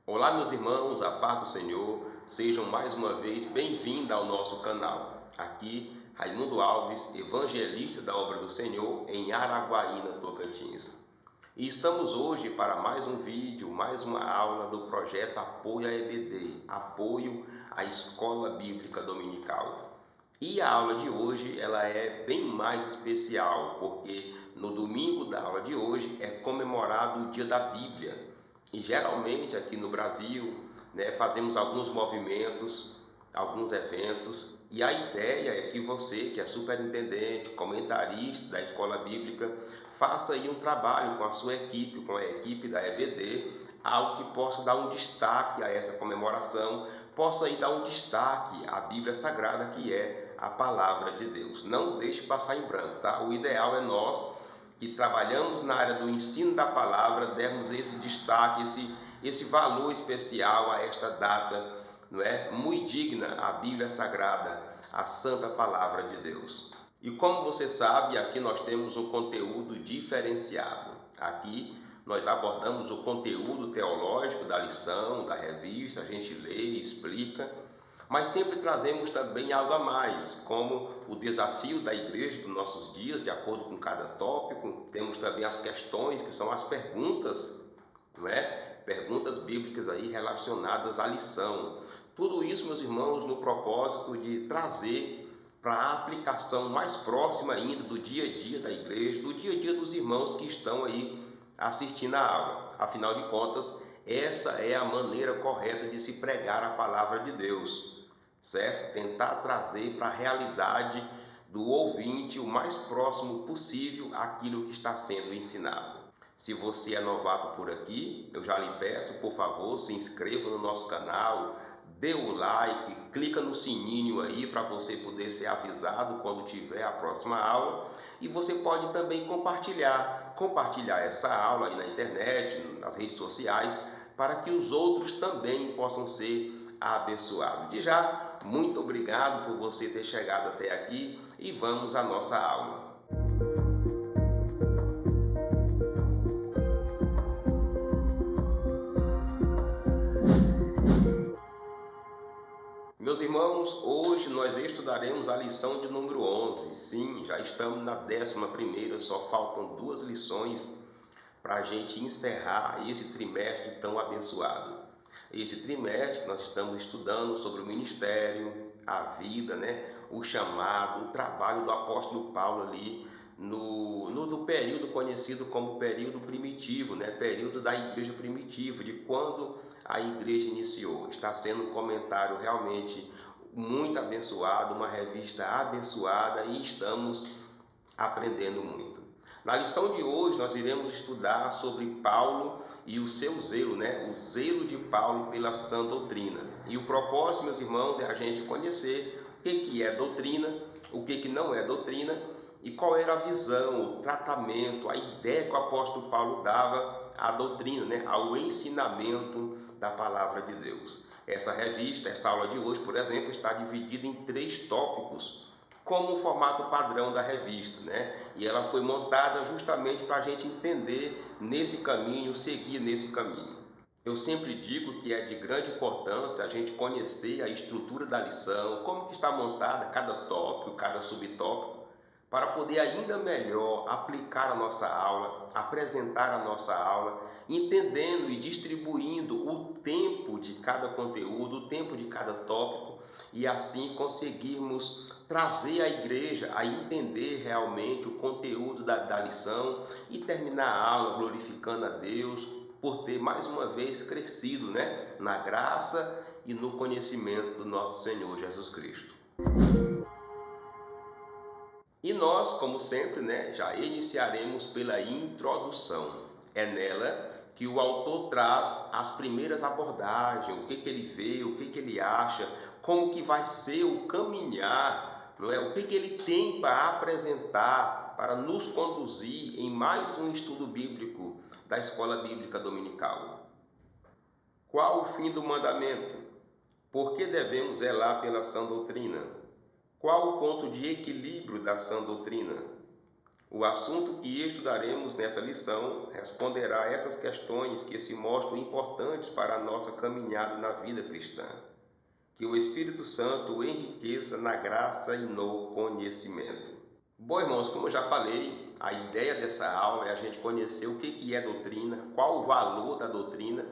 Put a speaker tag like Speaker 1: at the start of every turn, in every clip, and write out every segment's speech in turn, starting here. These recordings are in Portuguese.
Speaker 1: Olá, meus irmãos, a paz do Senhor, sejam mais uma vez bem-vindos ao nosso canal. Aqui, Raimundo Alves, evangelista da obra do Senhor em Araguaína, Tocantins. E estamos hoje para mais um vídeo, mais uma aula do projeto Apoio à EBD, Apoio à Escola Bíblica Dominical. E a aula de hoje ela é bem mais especial, porque no domingo da aula de hoje é comemorado o Dia da Bíblia. E geralmente aqui no Brasil, fazemos alguns movimentos, alguns eventos, e a ideia é que você, que é superintendente, comentarista da escola bíblica, faça aí um trabalho com a sua equipe, com a equipe da EBD, algo que possa dar um destaque a essa comemoração, possa aí dar um destaque à Bíblia Sagrada, que é a palavra de Deus. Não deixe passar em branco, tá? O ideal é nós que trabalhamos na área do ensino da palavra, dermos esse destaque, esse valor especial a esta data, não é? Muito digna a Bíblia Sagrada, a Santa Palavra de Deus. E como você sabe, aqui nós temos um conteúdo diferenciado. Aqui nós abordamos o conteúdo teológico da lição, da revista, a gente lê, explica, mas sempre trazemos também algo a mais, como o desafio da igreja dos nossos dias, de acordo com cada tópico. Temos também as questões, que são as perguntas, não é? Perguntas bíblicas aí relacionadas à lição. Tudo isso, meus irmãos, no propósito de trazer para a aplicação mais próxima ainda do dia a dia da igreja, do dia a dia dos irmãos que estão aí assistindo a aula. Afinal de contas, essa é a maneira correta de se pregar a palavra de Deus, certo? Tentar trazer para a realidade do ouvinte o mais próximo possível aquilo que está sendo ensinado. Se você é novato por aqui, eu já lhe peço, por favor, se inscreva no nosso canal, dê o like, clica no sininho aí para você poder ser avisado quando tiver a próxima aula. E você pode também compartilhar essa aula aí na internet, nas redes sociais, para que os outros também possam ser abençoados. De já, muito obrigado por você ter chegado até aqui e vamos à nossa aula. Meus irmãos, hoje nós estudaremos a lição de número 11. Sim, já estamos na 11ª, só faltam 2 lições para a gente encerrar esse trimestre tão abençoado. Esse trimestre que nós estamos estudando sobre o ministério, a vida, o chamado, o trabalho do apóstolo Paulo ali no período conhecido como período primitivo, período da igreja primitiva, de quando a igreja iniciou. Está sendo um comentário realmente muito abençoado, uma revista abençoada, e estamos aprendendo muito. Na lição de hoje nós iremos estudar sobre Paulo e o seu zelo, o zelo de Paulo pela sã doutrina. E o propósito, meus irmãos, é a gente conhecer o que é doutrina, o que não é doutrina, e qual era a visão, o tratamento, a ideia que o apóstolo Paulo dava à doutrina, ao ensinamento da palavra de Deus. Essa revista, essa aula de hoje, por exemplo, está dividida em 3 tópicos, como o formato padrão da revista, E ela foi montada justamente para a gente entender nesse caminho, seguir nesse caminho. Eu sempre digo que é de grande importância a gente conhecer a estrutura da lição, como que está montada cada tópico, cada subtópico, para poder ainda melhor aplicar a nossa aula, apresentar a nossa aula, entendendo e distribuindo o tempo de cada conteúdo, o tempo de cada tópico, e assim conseguirmos trazer a igreja a entender realmente o conteúdo da lição e terminar a aula glorificando a Deus por ter mais uma vez crescido, na graça e no conhecimento do nosso Senhor Jesus Cristo. E nós, como sempre, já iniciaremos pela introdução. É nela que o autor traz as primeiras abordagens, o que ele vê, o que ele acha, como que vai ser o caminhar, o que ele tem para apresentar, para nos conduzir em mais um estudo bíblico da Escola Bíblica Dominical. Qual o fim do mandamento? Por que devemos zelar pela sã doutrina? Qual o ponto de equilíbrio da sã doutrina? O assunto que estudaremos nesta lição responderá a essas questões que se mostram importantes para a nossa caminhada na vida cristã. Que o Espírito Santo o enriqueça na graça e no conhecimento. Bom, irmãos, como eu já falei, a ideia dessa aula é a gente conhecer o que é doutrina, qual o valor da doutrina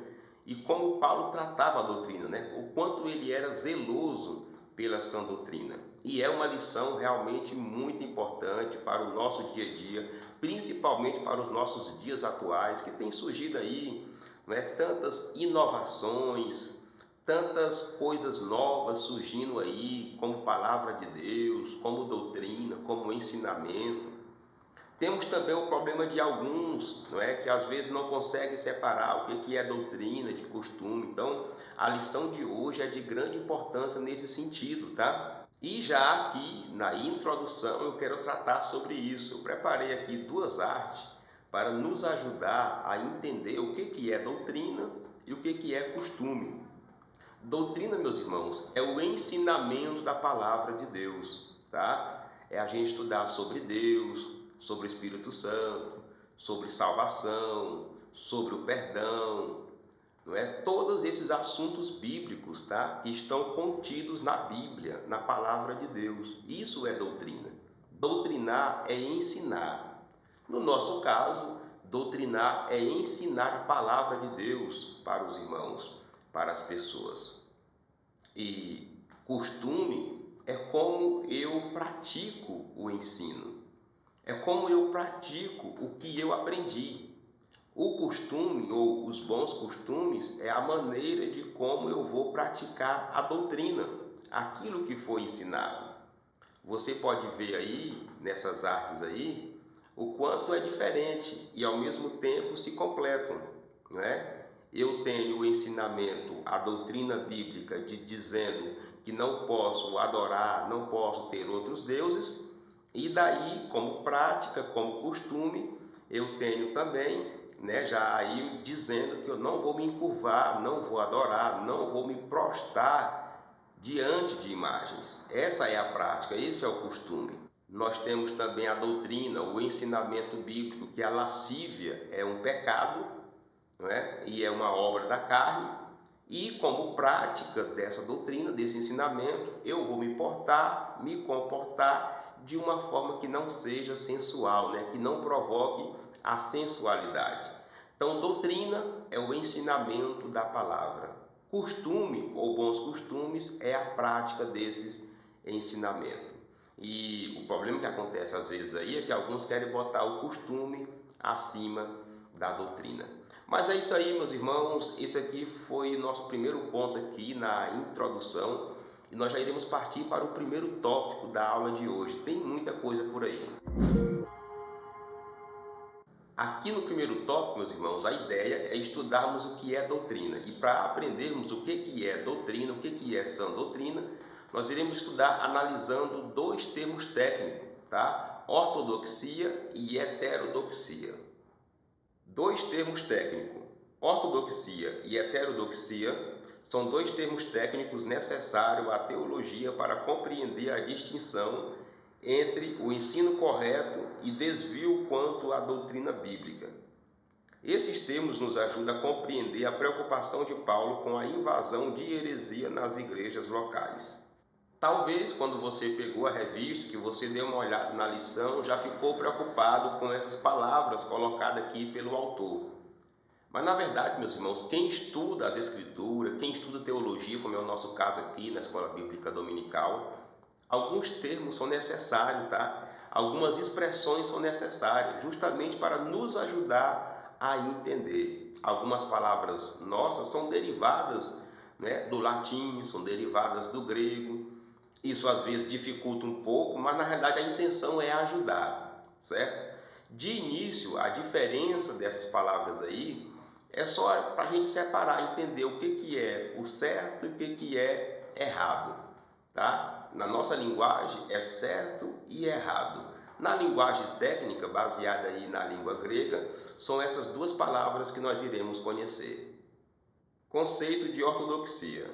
Speaker 1: e como Paulo tratava a doutrina, né? O quanto ele era zeloso pela sã doutrina. E é uma lição realmente muito importante para o nosso dia a dia, principalmente para os nossos dias atuais, que tem surgido aí, né, tantas inovações, tantas coisas novas surgindo aí, como palavra de Deus, como doutrina, como ensinamento. Temos também o problema de alguns, não é, que às vezes não conseguem separar o que é doutrina de costume. Então, a lição de hoje é de grande importância nesse sentido, tá? E já aqui na introdução eu quero tratar sobre isso. Eu preparei aqui duas artes para nos ajudar a entender o que é doutrina e o que é costume. Doutrina, meus irmãos, é o ensinamento da palavra de Deus, tá? É a gente estudar sobre Deus, sobre o Espírito Santo, sobre salvação, sobre o perdão, não é? Todos esses assuntos bíblicos, tá? Que estão contidos na Bíblia, na palavra de Deus. Isso é doutrina. Doutrinar é ensinar. No nosso caso, doutrinar é ensinar a palavra de Deus para os irmãos, para as pessoas. E costume é como eu pratico o ensino. É como eu pratico o que eu aprendi. O costume ou os bons costumes é a maneira de como eu vou praticar a doutrina, aquilo que foi ensinado. Você pode ver aí, nessas artes aí, o quanto é diferente e ao mesmo tempo se completam, não é? Eu tenho o ensinamento, a doutrina bíblica dizendo que não posso adorar, não posso ter outros deuses, e daí, como prática, como costume, eu tenho também, né, já aí dizendo que eu não vou me encurvar, não vou adorar, não vou me prostrar diante de imagens. Essa é a prática, esse é o costume. Nós temos também a doutrina, o ensinamento bíblico, que a lascívia é um pecado, não é? E é uma obra da carne. E como prática dessa doutrina, desse ensinamento, eu vou me portar, me comportar de uma forma que não seja sensual, né? Que não provoque a sensualidade. Então, doutrina é o ensinamento da palavra. Costume ou bons costumes é a prática desses ensinamentos. E o problema que acontece às vezes aí é que alguns querem botar o costume acima da doutrina. Mas é isso aí, meus irmãos. Esse aqui foi nosso primeiro ponto aqui na introdução. E nós já iremos partir para o primeiro tópico da aula de hoje. Tem muita coisa por aí. Aqui no primeiro tópico, meus irmãos, a ideia é estudarmos o que é doutrina. E para aprendermos o que é doutrina, o que é sã doutrina, nós iremos estudar analisando dois termos técnicos, tá? Ortodoxia e heterodoxia. Dois termos técnicos, ortodoxia e heterodoxia, são dois termos técnicos necessários à teologia para compreender a distinção entre o ensino correto e desvio quanto à doutrina bíblica. Esses termos nos ajudam a compreender a preocupação de Paulo com a invasão de heresia nas igrejas locais. Talvez quando você pegou a revista, que você deu uma olhada na lição, já ficou preocupado com essas palavras colocadas aqui pelo autor. Mas na verdade, meus irmãos, quem estuda as Escrituras, quem estuda teologia, como é o nosso caso aqui na Escola Bíblica Dominical, alguns termos são necessários, tá? Algumas expressões são necessárias, justamente para nos ajudar a entender. Algumas palavras nossas são derivadas, né, do latim, são derivadas do grego. Isso às vezes dificulta um pouco, mas na realidade a intenção é ajudar, certo? De início, a diferença dessas palavras aí é só para a gente separar, entender o que é o certo e o que é errado, tá? Na nossa linguagem é certo e errado. Na linguagem técnica, baseada aí na língua grega, são essas duas palavras que nós iremos conhecer. Conceito de ortodoxia.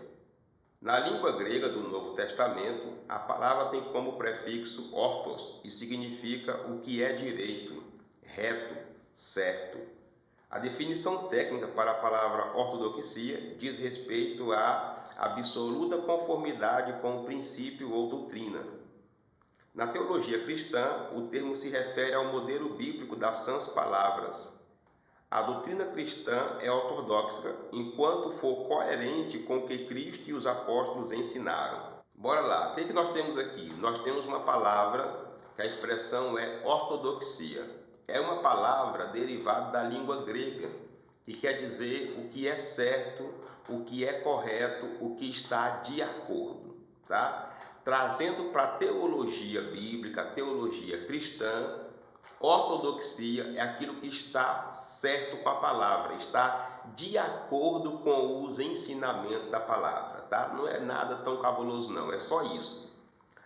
Speaker 1: Na língua grega do Novo Testamento, a palavra tem como prefixo orthos e significa o que é direito, reto, certo. A definição técnica para a palavra ortodoxia diz respeito à absoluta conformidade com o princípio ou doutrina. Na teologia cristã, o termo se refere ao modelo bíblico das sãs palavras. A doutrina cristã é ortodoxa enquanto for coerente com o que Cristo e os apóstolos ensinaram. Bora lá, o que nós temos aqui? Nós temos uma palavra que a expressão é ortodoxia. É uma palavra derivada da língua grega, que quer dizer o que é certo, o que é correto, o que está de acordo, tá? Trazendo para a teologia bíblica, a teologia cristã, ortodoxia é aquilo que está certo com a palavra, está de acordo com os ensinamentos da palavra, tá? Não é nada tão cabuloso não, é só isso.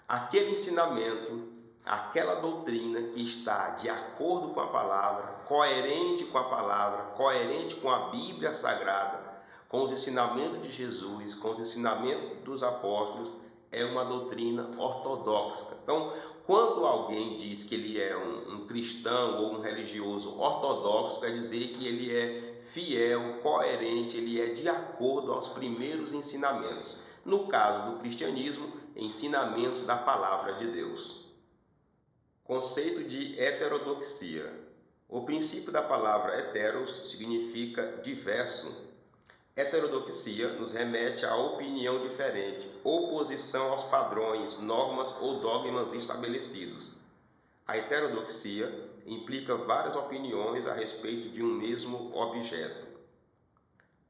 Speaker 1: Aquele ensinamento, aquela doutrina que está de acordo com a palavra, coerente com a palavra, coerente com a Bíblia Sagrada, com os ensinamentos de Jesus, com os ensinamentos dos apóstolos, é uma doutrina ortodoxa. Então, quando alguém diz que ele é um cristão ou um religioso ortodoxo, quer dizer que ele é fiel, coerente, ele é de acordo aos primeiros ensinamentos. No caso do cristianismo, ensinamentos da palavra de Deus. Conceito de heterodoxia. O princípio da palavra heteros significa diverso. Heterodoxia nos remete à opinião diferente, oposição aos padrões, normas ou dogmas estabelecidos. A heterodoxia implica várias opiniões a respeito de um mesmo objeto.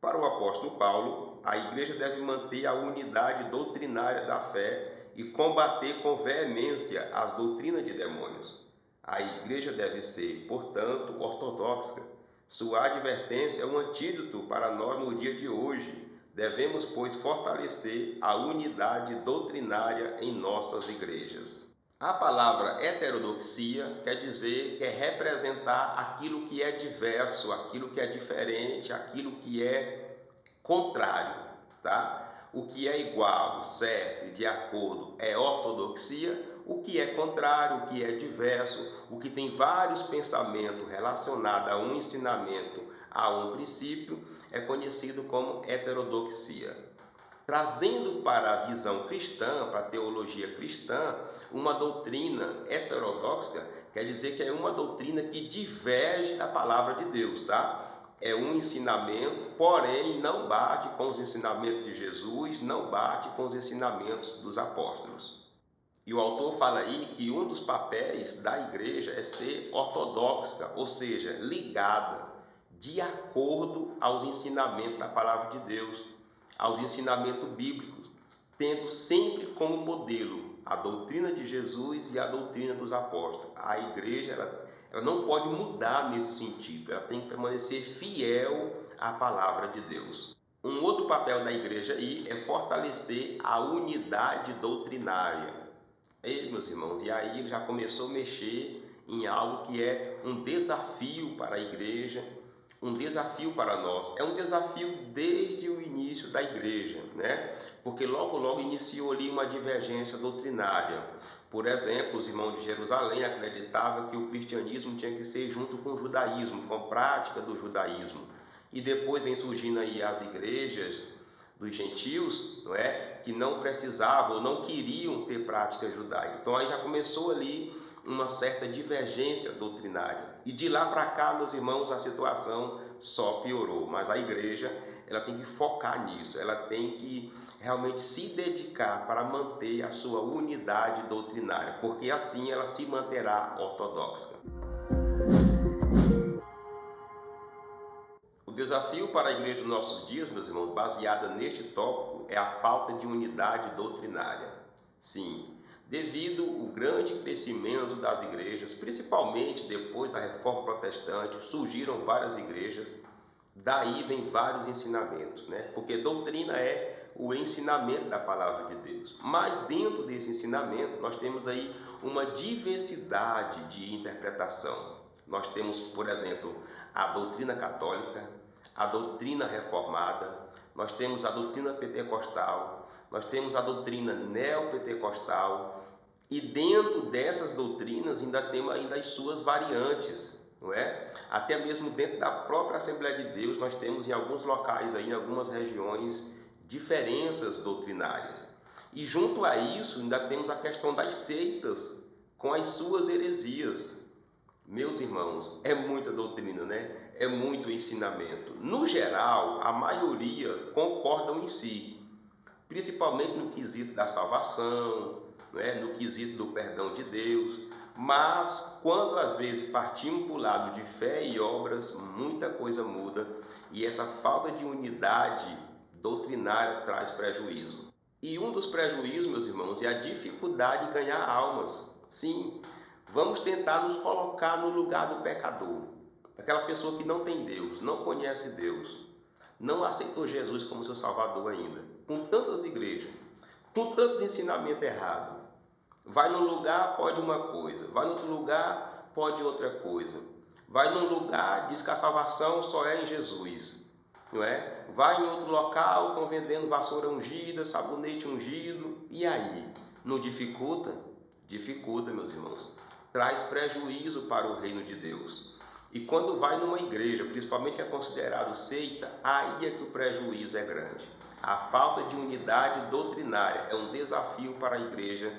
Speaker 1: Para o apóstolo Paulo, a igreja deve manter a unidade doutrinária da fé e combater com veemência as doutrinas de demônios. A igreja deve ser, portanto, ortodoxa. Sua advertência é um antídoto para nós no dia de hoje. Devemos, pois, fortalecer a unidade doutrinária em nossas igrejas. A palavra heterodoxia quer dizer, quer representar aquilo que é diverso, aquilo que é diferente, aquilo que é contrário, tá? O que é igual, certo e de acordo é ortodoxia. O que é contrário, o que é diverso, o que tem vários pensamentos relacionados a um ensinamento, a um princípio, é conhecido como heterodoxia. Trazendo para a visão cristã, para a teologia cristã, uma doutrina heterodoxa quer dizer que é uma doutrina que diverge da palavra de Deus, tá? É um ensinamento, porém não bate com os ensinamentos de Jesus, não bate com os ensinamentos dos apóstolos. E o autor fala aí que um dos papéis da igreja é ser ortodoxa, ou seja, ligada, de acordo aos ensinamentos da palavra de Deus, aos ensinamentos bíblicos, tendo sempre como modelo a doutrina de Jesus e a doutrina dos apóstolos. A igreja ela não pode mudar nesse sentido, ela tem que permanecer fiel à palavra de Deus. Um outro papel da igreja aí é fortalecer a unidade doutrinária. Ei, meus irmãos, e aí ele já começou a mexer em algo que é um desafio para a igreja, um desafio para nós. É um desafio desde o início da igreja, né? Porque logo iniciou ali uma divergência doutrinária. Por exemplo, os irmãos de Jerusalém acreditavam que o cristianismo tinha que ser junto com o judaísmo, com a prática do judaísmo. E depois vem surgindo aí as igrejas dos gentios, não é? Que não precisavam ou não queriam ter prática judaica. Então aí já começou ali uma certa divergência doutrinária. E de lá para cá, meus irmãos, a situação só piorou. Mas a igreja, ela tem que focar nisso, ela tem que realmente se dedicar para manter a sua unidade doutrinária, porque assim ela se manterá ortodoxa. O desafio para a igreja dos nossos dias, meus irmãos, baseada neste tópico, é a falta de unidade doutrinária. Sim, devido ao grande crescimento das igrejas, principalmente depois da Reforma Protestante, surgiram várias igrejas, daí vem vários ensinamentos, né? Porque doutrina é o ensinamento da palavra de Deus. Mas dentro desse ensinamento, nós temos aí uma diversidade de interpretação. Nós temos, por exemplo, a doutrina católica, a doutrina reformada, nós temos a doutrina pentecostal, nós temos a doutrina neopentecostal, e dentro dessas doutrinas ainda temos ainda as suas variantes, não é? Até mesmo dentro da própria Assembleia de Deus nós temos em alguns locais, aí, em algumas regiões, diferenças doutrinárias. E junto a isso ainda temos a questão das seitas com as suas heresias. Meus irmãos, é muita doutrina, né? É muito ensinamento. No geral, a maioria concordam em si, principalmente no quesito da salvação, né? No quesito do perdão de Deus. Mas quando às vezes partimos para o lado de fé e obras, muita coisa muda, e essa falta de unidade doutrinária traz prejuízo. E um dos prejuízos, meus irmãos, é a dificuldade de ganhar almas. Sim, vamos tentar nos colocar no lugar do pecador, daquela pessoa que não tem Deus, não conhece Deus, não aceitou Jesus como seu Salvador ainda, com tantas igrejas, com tantos ensinamentos errados. Vai num lugar, pode uma coisa, vai em outro lugar, pode outra coisa. Vai num lugar, diz que a salvação só é em Jesus, não é? Vai em outro local, estão vendendo vassoura ungida, sabonete ungido, e aí? Não dificulta? Dificulta, meus irmãos. Traz prejuízo para o reino de Deus. E quando vai numa igreja, principalmente que é considerado seita, aí é que o prejuízo é grande. A falta de unidade doutrinária é um desafio para a igreja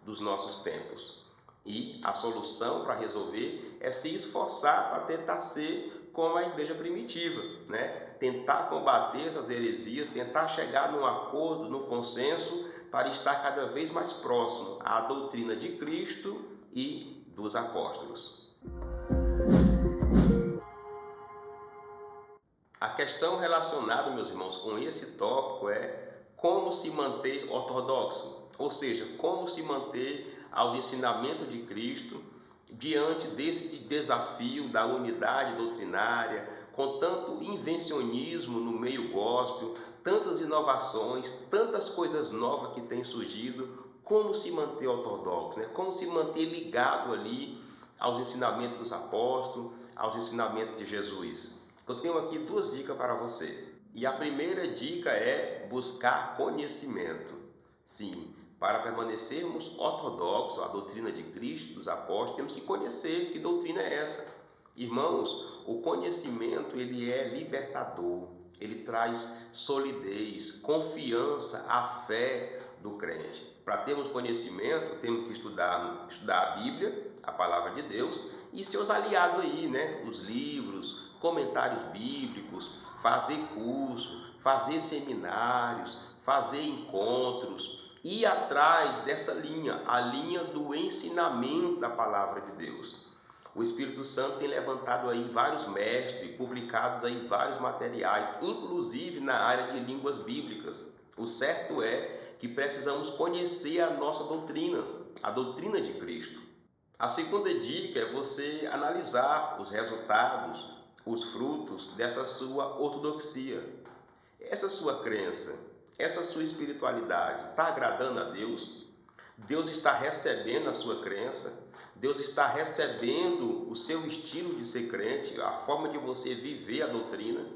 Speaker 1: dos nossos tempos. E a solução para resolver é se esforçar para tentar ser como a igreja primitiva, né? Tentar combater essas heresias, tentar chegar num acordo, num consenso, para estar cada vez mais próximo à doutrina de Cristo e dos apóstolos. A questão relacionada, meus irmãos, com esse tópico é como se manter ortodoxo, ou seja, como se manter ao ensinamento de Cristo diante desse desafio da unidade doutrinária, com tanto invencionismo no meio gospel, tantas inovações, tantas coisas novas que têm surgido. Como se manter ortodoxo, né? Como se manter ligado ali aos ensinamentos dos apóstolos, aos ensinamentos de Jesus. Eu tenho aqui duas dicas para você. E a primeira dica é buscar conhecimento. Sim, para permanecermos ortodoxos à doutrina de Cristo, dos apóstolos, temos que conhecer que doutrina é essa. Irmãos, o conhecimento ele é libertador, ele traz solidez, confiança à fé do crente. Para termos conhecimento, temos que estudar a Bíblia, a Palavra de Deus, e seus aliados aí, né? Os livros, comentários bíblicos, fazer curso, fazer seminários, fazer encontros, ir atrás dessa linha, a linha do ensinamento da Palavra de Deus. O Espírito Santo tem levantado aí vários mestres, publicados aí vários materiais, inclusive na área de línguas bíblicas. O certo é que precisamos conhecer a nossa doutrina, a doutrina de Cristo. A segunda dica é você analisar os resultados, os frutos dessa sua ortodoxia. Essa sua crença, essa sua espiritualidade está agradando a Deus? Deus está recebendo a sua crença? Deus está recebendo o seu estilo de ser crente, a forma de você viver a doutrina?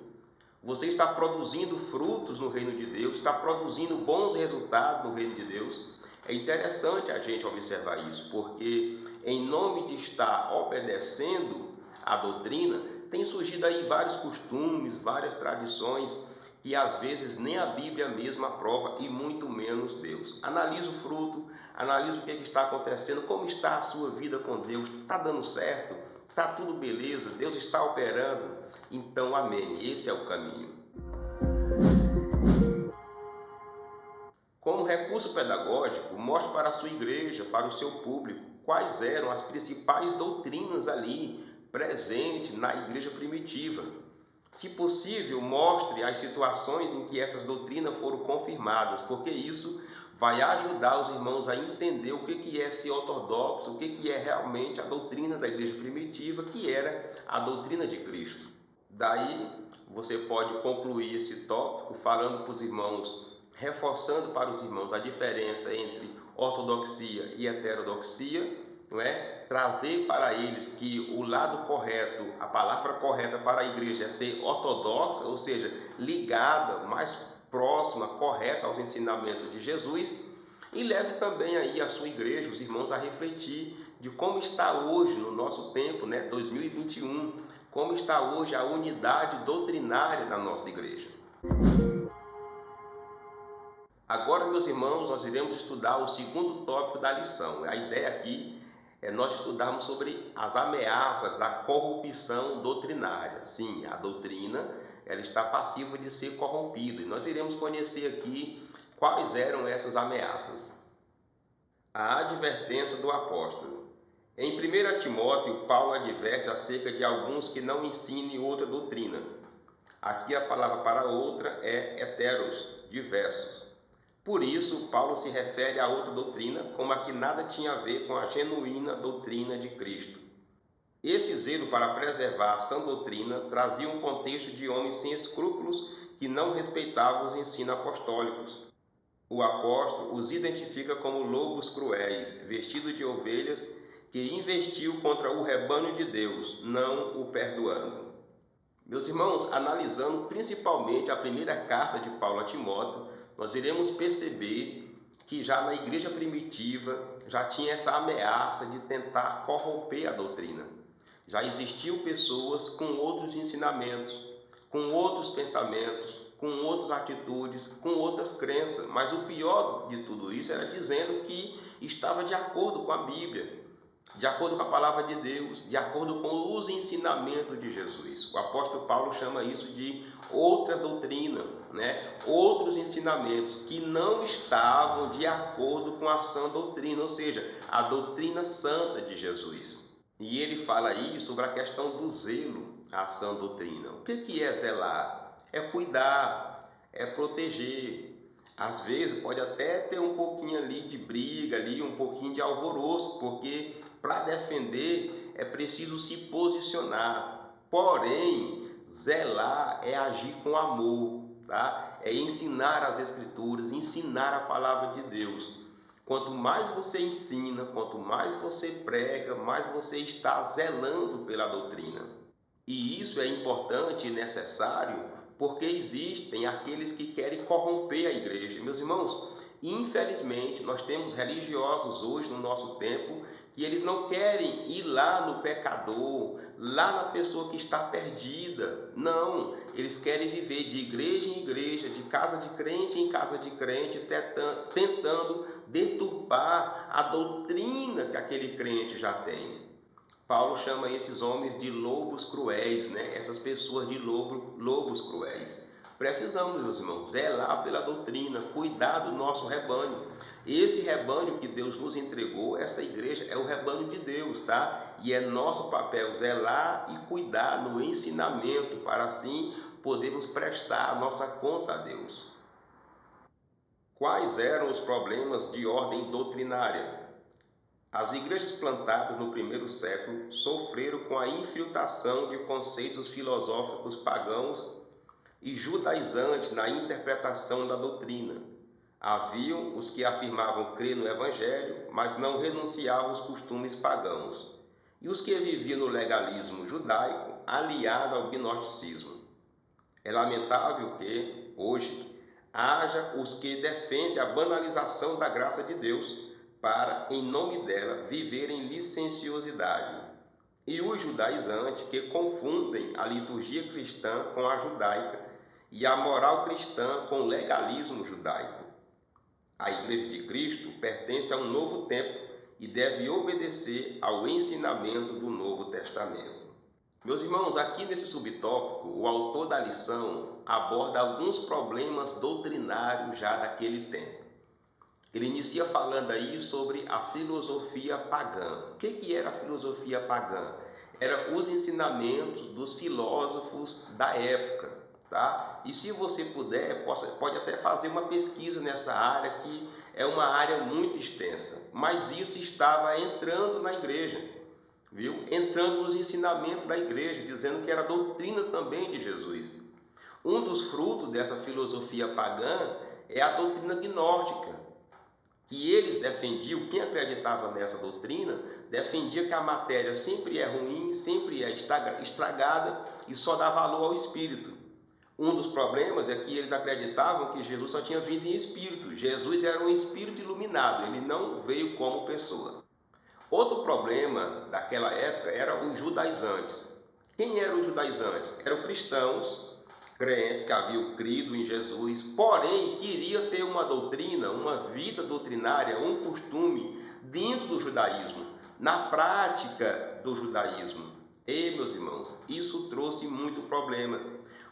Speaker 1: Você está produzindo frutos no reino de Deus? Está produzindo bons resultados no reino de Deus? É interessante a gente observar isso, porque em nome de estar obedecendo a doutrina, tem surgido aí vários costumes, várias tradições que às vezes nem a Bíblia mesma aprova e muito menos Deus. Analise o fruto, analise o que está acontecendo, como está a sua vida com Deus, está dando certo, está tudo beleza, Deus está operando. Então, amém, esse é o caminho. Como recurso pedagógico, mostre para a sua igreja, para o seu público, quais eram as principais doutrinas ali presentes na igreja primitiva. Se possível, mostre as situações em que essas doutrinas foram confirmadas, porque isso vai ajudar os irmãos a entender o que é ser ortodoxo, o que é realmente a doutrina da igreja primitiva, que era a doutrina de Cristo. Daí, você pode concluir esse tópico falando para os irmãos, reforçando para os irmãos a diferença entre ortodoxia e heterodoxia, não é, trazer para eles que o lado correto, a palavra correta para a igreja é ser ortodoxa, ou seja, ligada, mais próxima, correta aos ensinamentos de Jesus, e leve também aí a sua igreja, os irmãos, a refletir de como está hoje, no nosso tempo, 2021, como está hoje a unidade doutrinária da nossa igreja. Agora, meus irmãos, nós iremos estudar o segundo tópico da lição. A ideia aqui é nós estudarmos sobre as ameaças da corrupção doutrinária. Sim, a doutrina ela está passiva de ser corrompida. E nós iremos conhecer aqui quais eram essas ameaças. A advertência do apóstolo. Em 1 Timóteo, Paulo adverte acerca de alguns que não ensinem outra doutrina. Aqui a palavra para outra é heteros, diversos. Por isso, Paulo se refere a outra doutrina como a que nada tinha a ver com a genuína doutrina de Cristo. Esse zelo para preservar a sã doutrina trazia um contexto de homens sem escrúpulos que não respeitavam os ensinos apostólicos. O apóstolo os identifica como lobos cruéis, vestidos de ovelhas, que investiu contra o rebanho de Deus, não o perdoando. Meus irmãos, analisando principalmente a primeira carta de Paulo a Timóteo, nós iremos perceber que já na igreja primitiva já tinha essa ameaça de tentar corromper a doutrina. Já existiam pessoas com outros ensinamentos, com outros pensamentos, com outras atitudes, com outras crenças. Mas o pior de tudo isso era dizendo que estava de acordo com a Bíblia, de acordo com a palavra de Deus, de acordo com os ensinamentos de Jesus. O apóstolo Paulo chama isso de outra doutrina, outros ensinamentos que não estavam de acordo com a sã doutrina, ou seja, a doutrina santa de Jesus. E ele fala aí sobre a questão do zelo à sã doutrina. O que é zelar? É cuidar, é proteger. Às vezes pode até ter um pouquinho ali de briga, ali, um pouquinho de alvoroço, porque para defender é preciso se posicionar. Porém, zelar é agir com amor, tá? É ensinar as Escrituras, ensinar a palavra de Deus. Quanto mais você ensina, quanto mais você prega, mais você está zelando pela doutrina. E isso é importante e necessário porque existem aqueles que querem corromper a igreja. Meus irmãos, infelizmente, nós temos religiosos hoje no nosso tempo que eles não querem ir lá no pecador, lá na pessoa que está perdida. Não, eles querem viver de igreja em igreja, de casa de crente em casa de crente, tentando deturpar a doutrina que aquele crente já tem. Paulo chama esses homens de lobos cruéis, essas pessoas de lobos cruéis. Precisamos, meus irmãos, zelar pela doutrina, cuidar do nosso rebanho. Esse rebanho que Deus nos entregou, essa igreja, é o rebanho de Deus, tá? E é nosso papel zelar e cuidar no ensinamento, para assim podermos prestar a nossa conta a Deus. Quais eram os problemas de ordem doutrinária? As igrejas plantadas no primeiro século sofreram com a infiltração de conceitos filosóficos pagãos e judaizantes na interpretação da doutrina. Haviam os que afirmavam crer no Evangelho, mas não renunciavam aos costumes pagãos, e os que viviam no legalismo judaico, aliado ao gnosticismo. É lamentável que, hoje, haja os que defendem a banalização da graça de Deus para, em nome dela, viverem licenciosidade, e os judaizantes que confundem a liturgia cristã com a judaica e a moral cristã com o legalismo judaico. A Igreja de Cristo pertence a um novo tempo e deve obedecer ao ensinamento do Novo Testamento. Meus irmãos, aqui nesse subtópico, o autor da lição aborda alguns problemas doutrinários já daquele tempo. Ele inicia falando aí sobre a filosofia pagã. O que era a filosofia pagã? Eram os ensinamentos dos filósofos da época, tá? E se você puder, pode até fazer uma pesquisa nessa área, que é uma área muito extensa. Mas isso estava entrando na igreja, viu? Entrando nos ensinamentos da igreja, dizendo que era doutrina também de Jesus. Um dos frutos dessa filosofia pagã é a doutrina gnóstica. que eles defendiam, quem acreditava nessa doutrina, defendia que a matéria sempre é ruim, sempre é estragada e só dá valor ao espírito. Um dos problemas é que eles acreditavam que Jesus só tinha vindo em espírito. Jesus era um espírito iluminado, ele não veio como pessoa. Outro problema daquela época era os judaizantes. Quem eram os judaizantes? Eram cristãos, crentes que haviam crido em Jesus, porém queria ter uma doutrina, uma vida doutrinária, um costume dentro do judaísmo, na prática do judaísmo. E, meus irmãos, isso trouxe muito problema,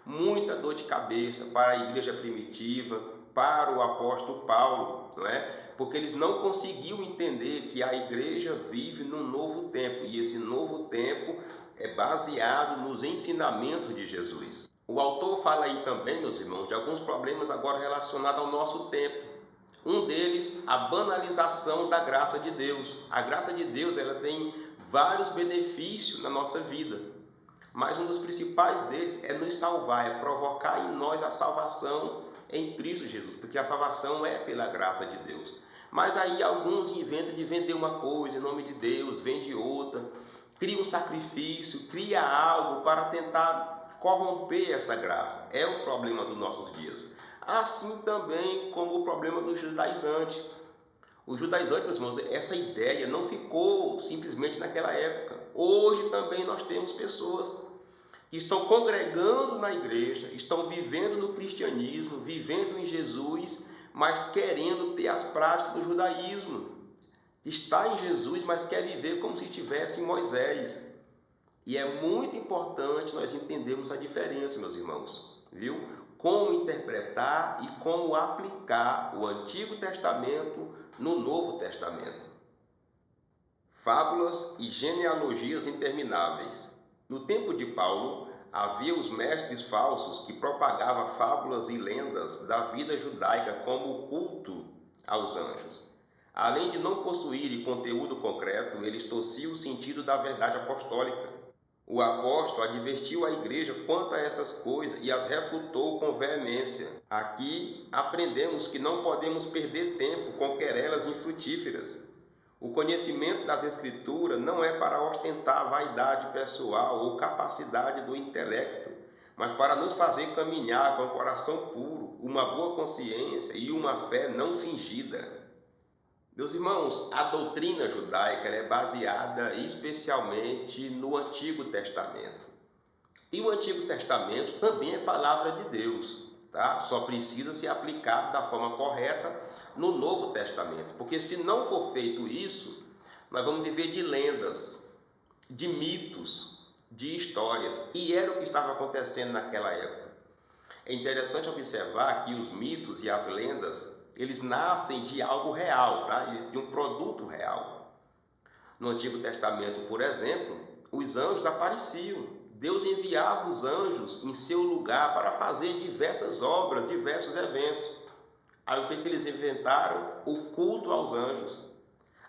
Speaker 1: muita dor de cabeça para a igreja primitiva, para o apóstolo Paulo, não é? Porque eles não conseguiam entender que a igreja vive num novo tempo, e esse novo tempo é baseado nos ensinamentos de Jesus. O autor fala aí também, meus irmãos, de alguns problemas agora relacionados ao nosso tempo. Um deles, a banalização da graça de Deus. A graça de Deus, ela tem vários benefícios na nossa vida, mas um dos principais deles é nos salvar, é provocar em nós a salvação em Cristo Jesus, porque a salvação é pela graça de Deus. Mas aí alguns inventam de vender uma coisa em nome de Deus, vende outra, cria um sacrifício, cria algo para tentar corromper essa graça. É o problema dos nossos dias. Assim também como o problema dos judaizantes. Os judaizantes, meus irmãos, essa ideia não ficou simplesmente naquela época. Hoje também nós temos pessoas que estão congregando na igreja, estão vivendo no cristianismo, vivendo em Jesus, mas querendo ter as práticas do judaísmo. Está em Jesus, mas quer viver como se estivesse em Moisés. E é muito importante nós entendermos a diferença, meus irmãos, viu? Como interpretar e como aplicar o Antigo Testamento no Novo Testamento. Fábulas e genealogias intermináveis. No tempo de Paulo, havia os mestres falsos que propagavam fábulas e lendas da vida judaica como o culto aos anjos. Além de não possuírem conteúdo concreto, eles torciam o sentido da verdade apostólica. O apóstolo advertiu a igreja quanto a essas coisas e as refutou com veemência. Aqui aprendemos que não podemos perder tempo com querelas infrutíferas. O conhecimento das Escrituras não é para ostentar vaidade pessoal ou capacidade do intelecto, mas para nos fazer caminhar com um coração puro, uma boa consciência e uma fé não fingida. Meus irmãos, a doutrina judaica é baseada especialmente no Antigo Testamento. E o Antigo Testamento também é palavra de Deus, tá? Só precisa ser aplicado da forma correta no Novo Testamento. Porque se não for feito isso, nós vamos viver de lendas, de mitos, de histórias. E era o que estava acontecendo naquela época. É interessante observar que os mitos e as lendas eles nascem de algo real, tá? De um produto real. No Antigo Testamento, por exemplo, os anjos apareciam. Deus enviava os anjos em seu lugar para fazer diversas obras, diversos eventos. Aí o que eles inventaram? O culto aos anjos.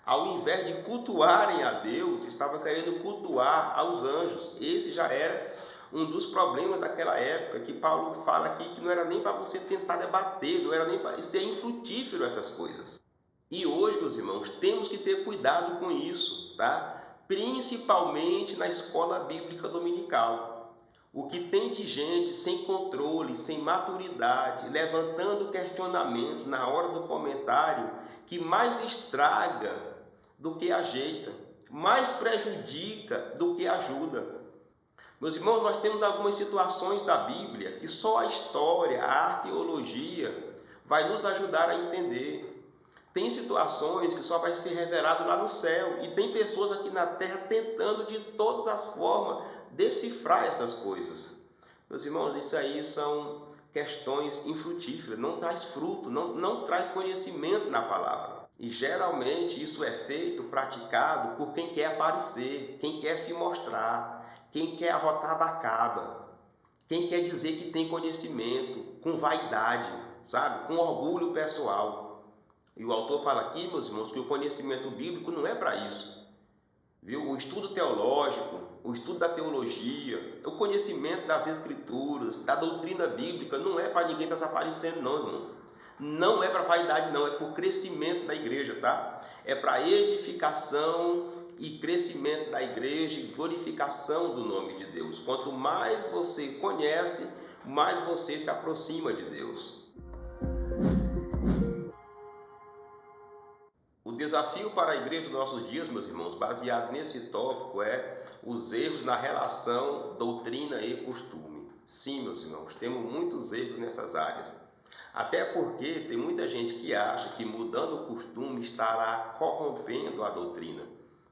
Speaker 1: Ao invés de cultuarem a Deus, estavam querendo cultuar aos anjos. Esse já era um dos problemas daquela época, que Paulo fala aqui que não era nem para você tentar debater, não era nem para ser infrutífero essas coisas. E hoje, meus irmãos, temos que ter cuidado com isso, tá? Principalmente na escola bíblica dominical. O que tem de gente sem controle, sem maturidade, levantando questionamento na hora do comentário, que mais estraga do que ajeita, mais prejudica do que ajuda. Meus irmãos, nós temos algumas situações da Bíblia que só a história, a arqueologia vai nos ajudar a entender. Tem situações que só vai ser revelado lá no céu e tem pessoas aqui na terra tentando de todas as formas decifrar essas coisas. Meus irmãos, isso aí são questões infrutíferas, não traz fruto, não traz conhecimento na palavra. E geralmente isso é feito, praticado por quem quer aparecer, quem quer se mostrar, quem quer arrotar a bacaba, quem quer dizer que tem conhecimento, com vaidade, sabe? Com orgulho pessoal. E o autor fala aqui, meus irmãos, que o conhecimento bíblico não é para isso. Viu? O estudo teológico, o estudo da teologia, o conhecimento das escrituras, da doutrina bíblica, não é para ninguém estar aparecendo, não, irmão. Não é para vaidade não, é para o crescimento da igreja, tá? É para edificação e crescimento da igreja e glorificação do nome de Deus. Quanto mais você conhece, mais você se aproxima de Deus. O desafio para a igreja dos nossos dias, meus irmãos, baseado nesse tópico, é os erros na relação doutrina e costume. Sim, meus irmãos, temos muitos erros nessas áreas. Até porque tem muita gente que acha que mudando o costume estará corrompendo a doutrina.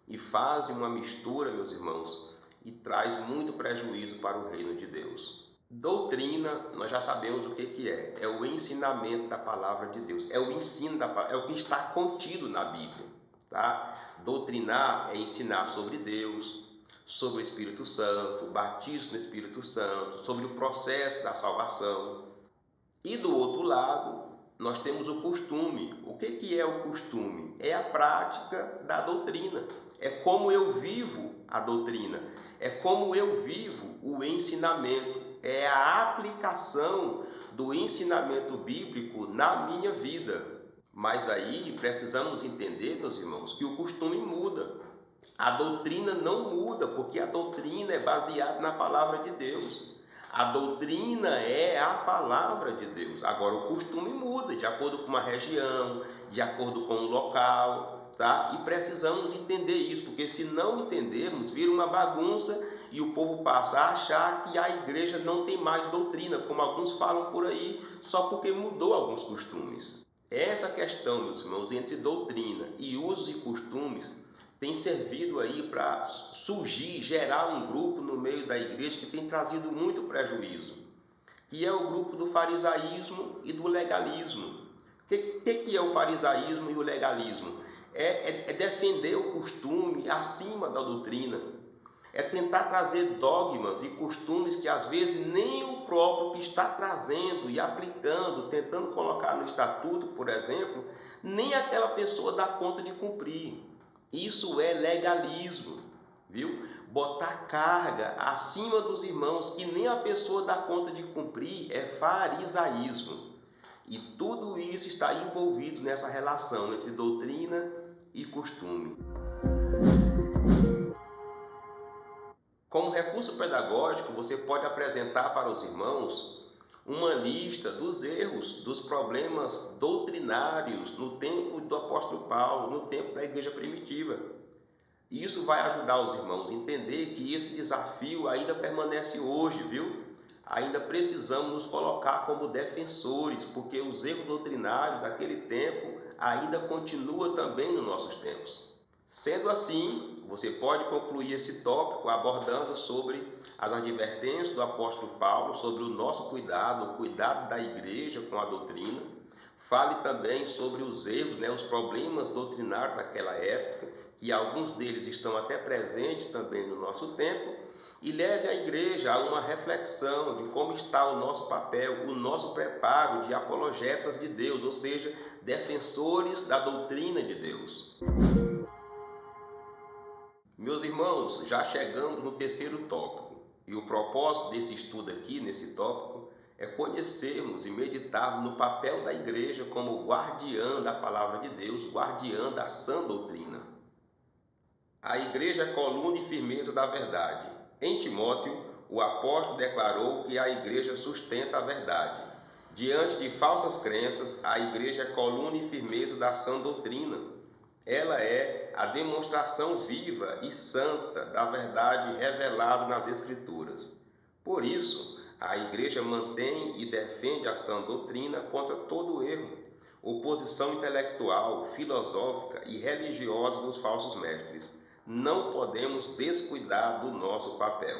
Speaker 1: E faz uma mistura, meus irmãos, e traz muito prejuízo para o reino de Deus. Doutrina, nós já sabemos o que é. É o ensinamento da palavra de Deus. É o ensino da palavra, é o que está contido na Bíblia, tá? Doutrinar é ensinar sobre Deus, sobre o Espírito Santo, o batismo no Espírito Santo, sobre o processo da salvação. E do outro lado, nós temos o costume. O que é o costume? É a prática da doutrina. É como eu vivo a doutrina. É como eu vivo o ensinamento. É a aplicação do ensinamento bíblico na minha vida. Mas aí precisamos entender, meus irmãos, que o costume muda. A doutrina não muda, porque a doutrina é baseada na palavra de Deus. A doutrina é a palavra de Deus. Agora, o costume muda de acordo com uma região, de acordo com um local, tá? E precisamos entender isso, porque se não entendermos, vira uma bagunça e o povo passa a achar que a igreja não tem mais doutrina, como alguns falam por aí, só porque mudou alguns costumes. Essa questão, meus irmãos, entre doutrina e usos e costumes tem servido aí para surgir, gerar um grupo no meio da igreja que tem trazido muito prejuízo, que é o grupo do farisaísmo e do legalismo. O que é o farisaísmo e o legalismo? É defender o costume acima da doutrina, é tentar trazer dogmas e costumes que às vezes nem o próprio que está trazendo e aplicando, tentando colocar no estatuto, por exemplo, nem aquela pessoa dá conta de cumprir. Isso é legalismo, viu? Botar carga acima dos irmãos que nem a pessoa dá conta de cumprir é farisaísmo. E tudo isso está envolvido nessa relação entre doutrina e costume. Como recurso pedagógico, você pode apresentar para os irmãos uma lista dos erros, dos problemas doutrinários no tempo do apóstolo Paulo, no tempo da igreja primitiva. E isso vai ajudar os irmãos a entender que esse desafio ainda permanece hoje, viu? Ainda precisamos nos colocar como defensores, porque os erros doutrinários daquele tempo ainda continuam também nos nossos tempos. Sendo assim, você pode concluir esse tópico abordando sobre as advertências do apóstolo Paulo, sobre o nosso cuidado, o cuidado da igreja com a doutrina. Fale também sobre os erros, os problemas doutrinários daquela época, que alguns deles estão até presentes também no nosso tempo, e leve a igreja a uma reflexão de como está o nosso papel, o nosso preparo de apologetas de Deus, ou seja, defensores da doutrina de Deus. Meus irmãos, já chegamos no terceiro tópico, e o propósito desse estudo aqui, nesse tópico, é conhecermos e meditarmos no papel da igreja como guardiã da palavra de Deus, guardiã da sã doutrina. A igreja é coluna e firmeza da verdade. Em Timóteo, o apóstolo declarou que a igreja sustenta a verdade. Diante de falsas crenças, a igreja é coluna e firmeza da sã doutrina. Ela é a demonstração viva e santa da verdade revelada nas Escrituras. Por isso, a igreja mantém e defende a sã doutrina contra todo erro, oposição intelectual, filosófica e religiosa dos falsos mestres. Não podemos descuidar do nosso papel.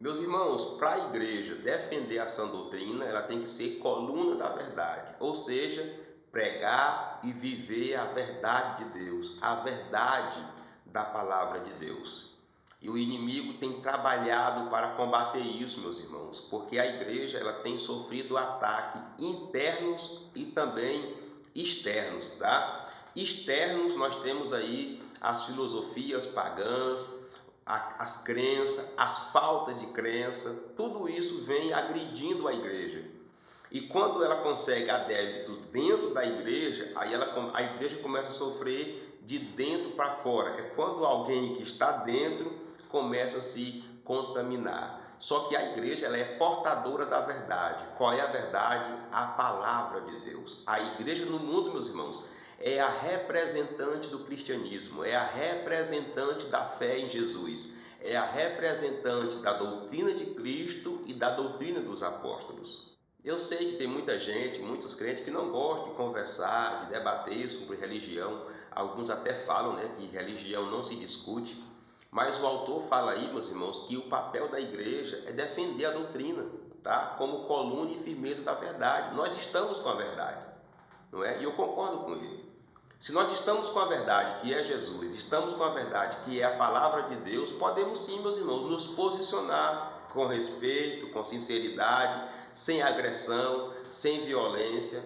Speaker 1: Meus irmãos, para a igreja defender a sã doutrina, ela tem que ser coluna da verdade, ou seja, pregar e viver a verdade de Deus, a verdade da palavra de Deus. E o inimigo tem trabalhado para combater isso, meus irmãos, porque a igreja ela tem sofrido ataques internos e também externos, tá? Externos, nós temos aí as filosofias pagãs, as crenças, as faltas de crença, tudo isso vem agredindo a igreja. E quando ela consegue adeptos dentro da igreja, aí a igreja começa a sofrer de dentro para fora. É quando alguém que está dentro começa a se contaminar. Só que a igreja ela é portadora da verdade. Qual é a verdade? A palavra de Deus. A igreja no mundo, meus irmãos, é a representante do cristianismo, é a representante da fé em Jesus, é a representante da doutrina de Cristo e da doutrina dos apóstolos. Eu sei que tem muita gente, muitos crentes que não gostam de conversar, de debater sobre religião. Alguns até falam, que religião não se discute. Mas o autor fala aí, meus irmãos, que o papel da igreja é defender a doutrina, tá? Como coluna e firmeza da verdade. Nós estamos com a verdade, não é? E eu concordo com ele. Se nós estamos com a verdade, que é Jesus, estamos com a verdade, que é a palavra de Deus, podemos sim, meus irmãos, nos posicionar com respeito, com sinceridade, sem agressão, sem violência.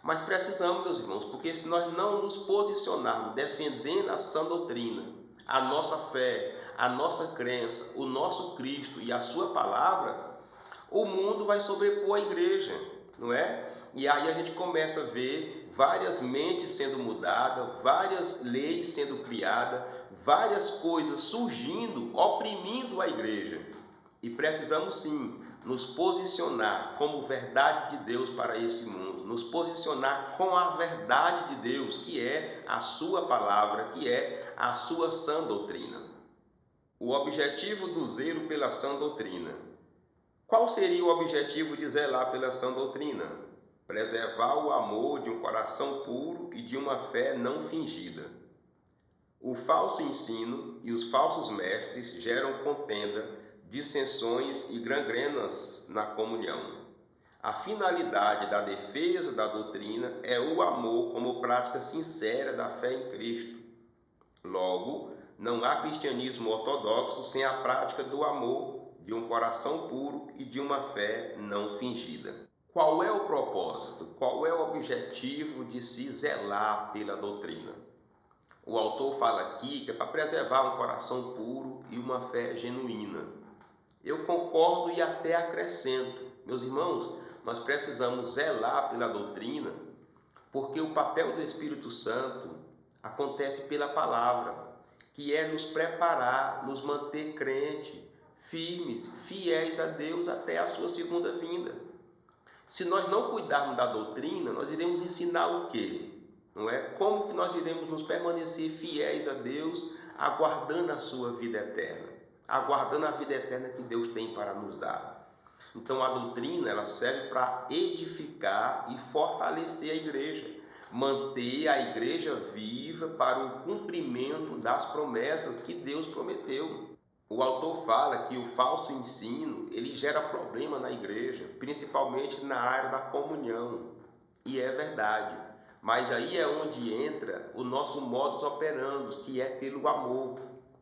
Speaker 1: Mas precisamos, meus irmãos, porque se nós não nos posicionarmos defendendo a sã doutrina, a nossa fé, a nossa crença, o nosso Cristo e a sua palavra, o mundo vai sobrepor a igreja, não é? E aí a gente começa a ver várias mentes sendo mudadas, várias leis sendo criadas, várias coisas surgindo, oprimindo a igreja. E precisamos sim nos posicionar como verdade de Deus para esse mundo, nos posicionar com a verdade de Deus, que é a sua palavra, que é a sua sã doutrina. O objetivo do zelo pela sã doutrina. Qual seria o objetivo de zelar pela sã doutrina? Preservar o amor de um coração puro e de uma fé não fingida. O falso ensino e os falsos mestres geram contenda, dissensões e gangrenas na comunhão. A finalidade da defesa da doutrina é o amor como prática sincera da fé em Cristo. Logo, não há cristianismo ortodoxo sem a prática do amor, de um coração puro e de uma fé não fingida. Qual é o propósito? Qual é o objetivo de se zelar pela doutrina? O autor fala aqui que é para preservar um coração puro e uma fé genuína. Eu concordo e até acrescento. Meus irmãos, nós precisamos zelar pela doutrina, porque o papel do Espírito Santo acontece pela palavra, que é nos preparar, nos manter crentes, firmes, fiéis a Deus até a sua segunda vinda. Se nós não cuidarmos da doutrina, nós iremos ensinar o quê? Não é? Como que nós iremos nos permanecer fiéis a Deus, aguardando a sua vida eterna, aguardando a vida eterna que Deus tem para nos dar. Então a doutrina ela serve para edificar e fortalecer a igreja, manter a igreja viva para o cumprimento das promessas que Deus prometeu. O autor fala que o falso ensino ele gera problema na igreja, principalmente na área da comunhão, e é verdade. Mas aí é onde entra o nosso modus operandi, que é pelo amor,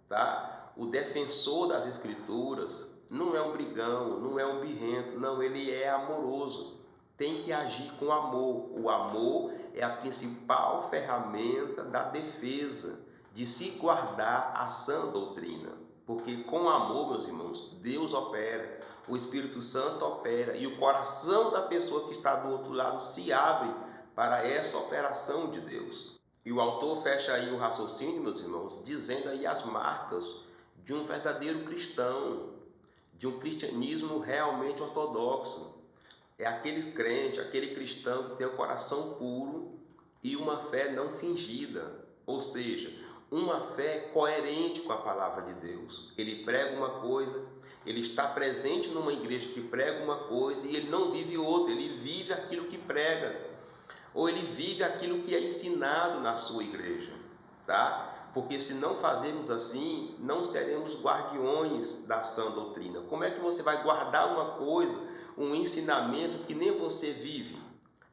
Speaker 1: tá? O defensor das Escrituras não é um brigão, não é um birrento, não, ele é amoroso. Tem que agir com amor. O amor é a principal ferramenta da defesa, de se guardar a sã doutrina. Porque com amor, meus irmãos, Deus opera, o Espírito Santo opera e o coração da pessoa que está do outro lado se abre para essa operação de Deus. E o autor fecha aí o raciocínio, meus irmãos, dizendo aí as marcas de um verdadeiro cristão, de um cristianismo realmente ortodoxo. É aquele crente, aquele cristão que tem o coração puro e uma fé não fingida, ou seja, uma fé coerente com a palavra de Deus. Ele prega uma coisa, ele está presente numa igreja que prega uma coisa e ele não vive outra, ele vive aquilo que prega. Ou ele vive aquilo que é ensinado na sua igreja, tá? Porque se não fazermos assim, não seremos guardiões da sã doutrina. Como é que você vai guardar uma coisa, um ensinamento que nem você vive?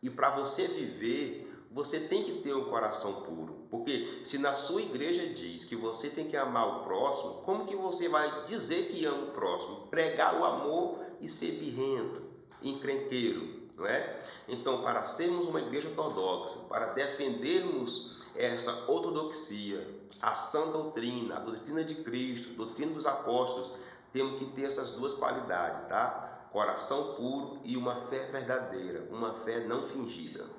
Speaker 1: E para você viver, você tem que ter um coração puro. Porque se na sua igreja diz que você tem que amar o próximo, como que você vai dizer que ama o próximo? Pregar o amor e ser birrento, encrenqueiro. Não é? Então, para sermos uma igreja ortodoxa, para defendermos essa ortodoxia, a sã doutrina, a doutrina de Cristo, a doutrina dos apóstolos, temos que ter essas duas qualidades, tá? coração puro e uma fé verdadeira, uma fé não fingida.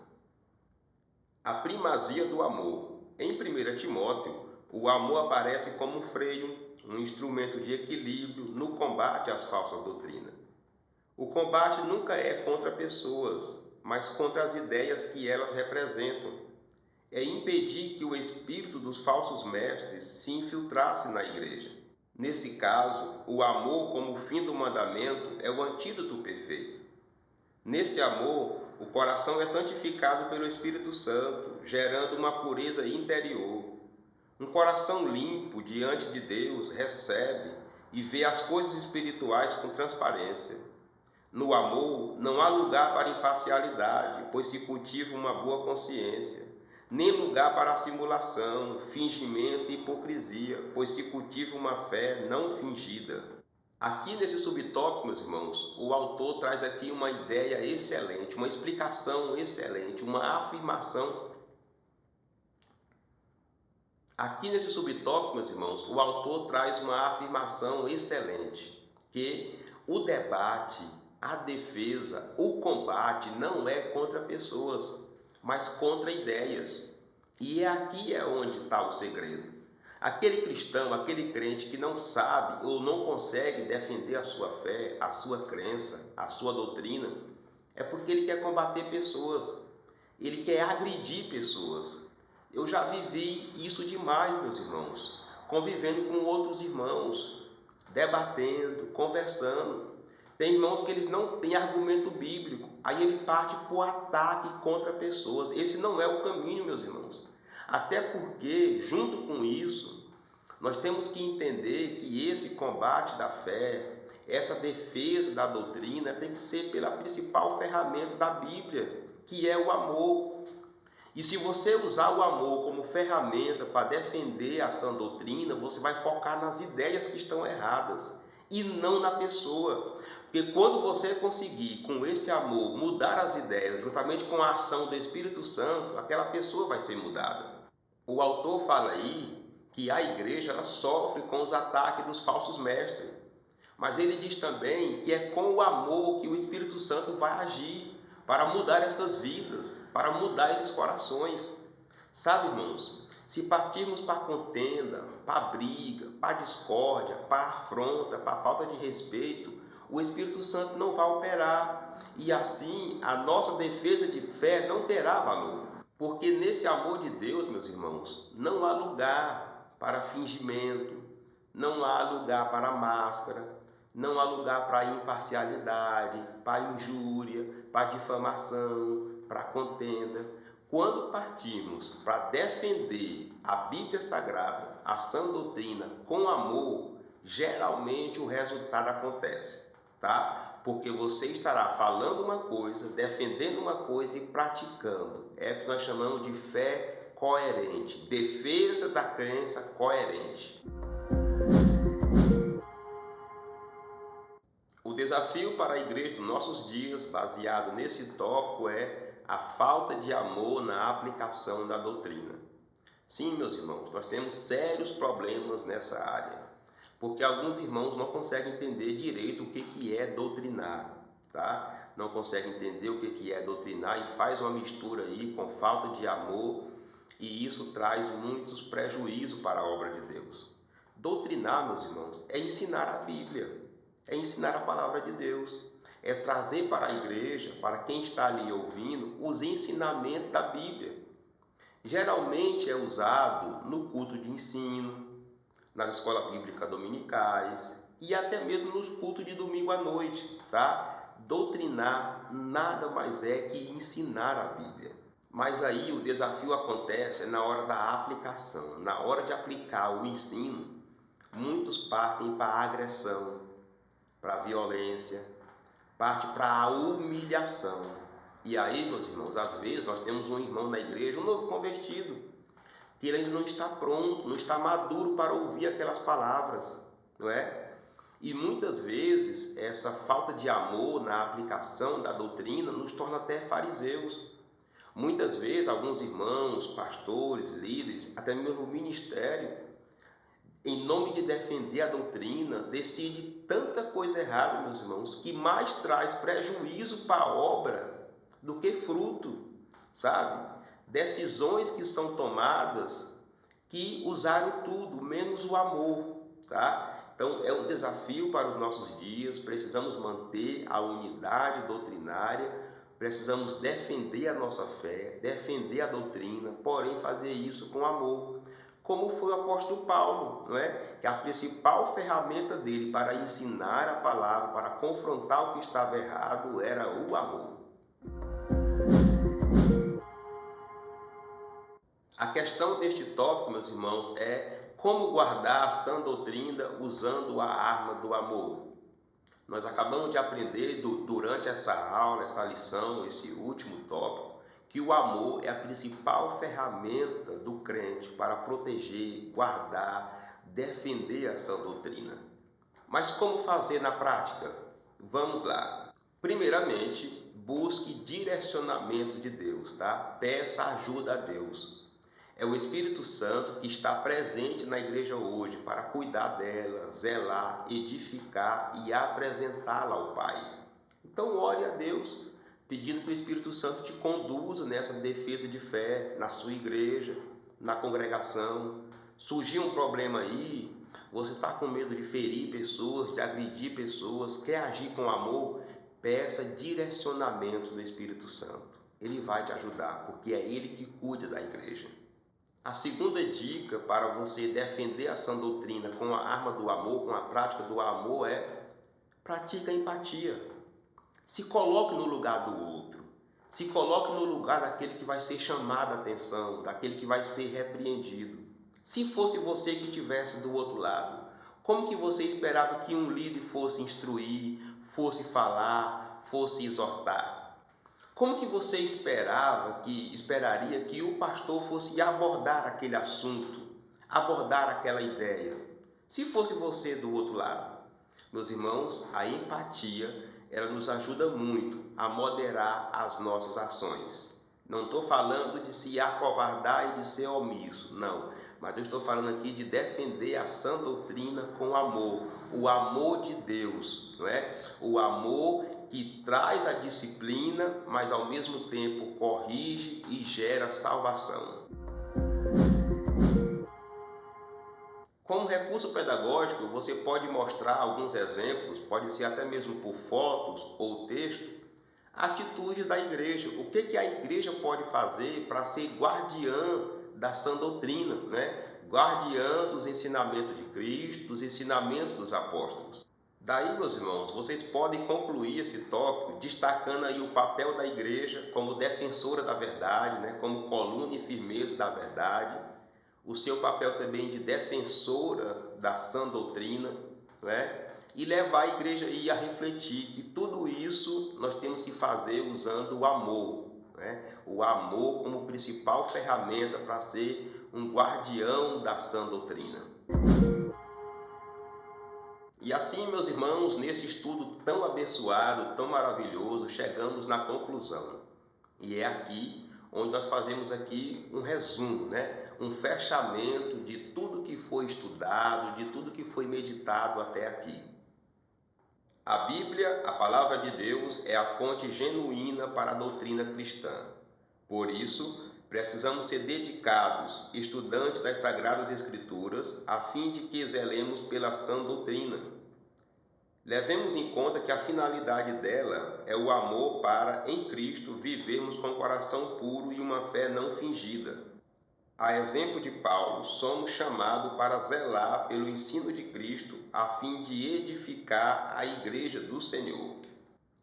Speaker 1: A primazia do amor. Em 1 Timóteo, o amor aparece como um freio, um instrumento de equilíbrio no combate às falsas doutrinas. O combate nunca é contra pessoas, mas contra as ideias que elas representam. É impedir que o espírito dos falsos mestres se infiltrasse na igreja. Nesse caso, o amor como fim do mandamento é o antídoto perfeito. Nesse amor, o coração é santificado pelo Espírito Santo, gerando uma pureza interior. Um coração limpo diante de Deus recebe e vê as coisas espirituais com transparência. No amor, não há lugar para imparcialidade, pois se cultiva uma boa consciência, nem lugar para simulação, fingimento e hipocrisia, pois se cultiva uma fé não fingida. Aqui nesse subtópico, meus irmãos, o autor traz aqui uma ideia excelente, uma explicação excelente, uma afirmação. Aqui nesse subtópico, meus irmãos, o autor traz uma afirmação excelente, que o debate, a defesa, o combate não é contra pessoas, mas contra ideias. E aqui é onde está o segredo. Aquele cristão, aquele crente que não sabe ou não consegue defender a sua fé, a sua crença, a sua doutrina, é porque ele quer combater pessoas, ele quer agredir pessoas. Eu já vivi isso demais, meus irmãos, convivendo com outros irmãos, debatendo, conversando. Tem irmãos que eles não têm argumento bíblico, aí ele parte para o ataque contra pessoas. Esse não é o caminho, meus irmãos. Até porque, junto com isso, nós temos que entender que esse combate da fé, essa defesa da doutrina, tem que ser pela principal ferramenta da Bíblia, que é o amor. E se você usar o amor como ferramenta para defender a sã doutrina, você vai focar nas ideias que estão erradas e não na pessoa. Porque quando você conseguir, com esse amor, mudar as ideias, juntamente com a ação do Espírito Santo, aquela pessoa vai ser mudada. O autor fala aí que a igreja ela sofre com os ataques dos falsos mestres. Mas ele diz também que é com o amor que o Espírito Santo vai agir para mudar essas vidas, para mudar esses corações. Sabe, irmãos, se partirmos para a contenda, para a briga, para a discórdia, para a afronta, para a falta de respeito, o Espírito Santo não vai operar. E assim, a nossa defesa de fé não terá valor. Porque nesse amor de Deus, meus irmãos, não há lugar para fingimento, não há lugar para máscara, não há lugar para imparcialidade, para injúria, para difamação, para contenda. Quando partimos para defender a Bíblia Sagrada, a sã doutrina, com amor, geralmente o resultado acontece, tá? Porque você estará falando uma coisa, defendendo uma coisa e praticando. É o que nós chamamos de fé coerente, defesa da crença coerente. O desafio para a igreja dos nossos dias, baseado nesse tópico, é a falta de amor na aplicação da doutrina. Sim, meus irmãos, nós temos sérios problemas nessa área. Porque alguns irmãos não conseguem entender direito o que é doutrinar, tá? Não conseguem entender o que é doutrinar e faz uma mistura aí com falta de amor e isso traz muitos prejuízos para a obra de Deus. Doutrinar, meus irmãos, é ensinar a Bíblia, é ensinar a palavra de Deus, é trazer para a igreja, para quem está ali ouvindo, os ensinamentos da Bíblia. Geralmente é usado no culto de ensino, nas escolas bíblicas dominicais e até mesmo nos cultos de domingo à noite, tá? Doutrinar nada mais é que ensinar a Bíblia. Mas aí o desafio acontece na hora da aplicação. Na hora de aplicar o ensino, muitos partem para a agressão, para a violência, partem para a humilhação. E aí, meus irmãos, às vezes nós temos um irmão na igreja, um novo convertido, que ele ainda não está pronto, não está maduro para ouvir aquelas palavras, não é? E muitas vezes essa falta de amor na aplicação da doutrina nos torna até fariseus. Muitas vezes alguns irmãos, pastores, líderes, até mesmo o ministério, em nome de defender a doutrina, decide tanta coisa errada, meus irmãos, que mais traz prejuízo para a obra do que fruto, sabe? Decisões que são tomadas que usaram tudo, menos o amor, tá? Então, é um desafio para os nossos dias, precisamos manter a unidade doutrinária, precisamos defender a nossa fé, defender a doutrina, porém fazer isso com amor. Como foi o apóstolo Paulo, não é? Que a principal ferramenta dele para ensinar a palavra, para confrontar o que estava errado, era o amor. A questão deste tópico, meus irmãos, é como guardar a sã doutrina usando a arma do amor. Nós acabamos de aprender durante essa aula, essa lição, esse último tópico, que o amor é a principal ferramenta do crente para proteger, guardar, defender a sã doutrina. Mas como fazer na prática? Vamos lá. Primeiramente, busque direcionamento de Deus, tá? Peça ajuda a Deus. É o Espírito Santo que está presente na igreja hoje para cuidar dela, zelar, edificar e apresentá-la ao Pai. Então ore a Deus, pedindo que o Espírito Santo te conduza nessa defesa de fé, na sua igreja, na congregação. Surgiu um problema aí, você está com medo de ferir pessoas, de agredir pessoas, quer agir com amor, peça direcionamento do Espírito Santo. Ele vai te ajudar, porque é Ele que cuida da igreja. A segunda dica para você defender a sã doutrina com a arma do amor, com a prática do amor, é pratique a empatia. Se coloque no lugar do outro. Se coloque no lugar daquele que vai ser chamado a atenção, daquele que vai ser repreendido. Se fosse você que estivesse do outro lado, como que você esperava que um líder fosse instruir, fosse falar, fosse exortar? Como que você esperaria que o pastor fosse abordar aquele assunto, abordar aquela ideia, se fosse você do outro lado? Meus irmãos, a empatia, ela nos ajuda muito a moderar as nossas ações. Não estou falando de se acovardar e de ser omisso, não. Mas eu estou falando aqui de defender a sã doutrina com amor, o amor de Deus, não é? O amor que traz a disciplina, mas ao mesmo tempo corrige e gera salvação. Como recurso pedagógico, você pode mostrar alguns exemplos, pode ser até mesmo por fotos ou texto, atitudes da igreja. O que a igreja pode fazer para ser guardiã da sã doutrina, né? Guardiã dos ensinamentos de Cristo, dos ensinamentos dos apóstolos. Daí, meus irmãos, vocês podem concluir esse tópico destacando aí o papel da igreja como defensora da verdade, né? Como coluna e firmeza da verdade, o seu papel também de defensora da sã doutrina, né? E levar a igreja aí a refletir que tudo isso nós temos que fazer usando o amor, né? O amor como principal ferramenta para ser um guardião da sã doutrina. E assim, meus irmãos, nesse estudo tão abençoado, tão maravilhoso, chegamos na conclusão. E é aqui onde nós fazemos aqui um resumo, né? Um fechamento de tudo que foi estudado, de tudo que foi meditado até aqui. A Bíblia, a palavra de Deus, é a fonte genuína para a doutrina cristã. Por isso, precisamos ser dedicados, estudantes das Sagradas Escrituras, a fim de que zelemos pela sã doutrina. Levemos em conta que a finalidade dela é o amor para, em Cristo, vivermos com coração puro e uma fé não fingida. A exemplo de Paulo, somos chamados para zelar pelo ensino de Cristo, a fim de edificar a igreja do Senhor.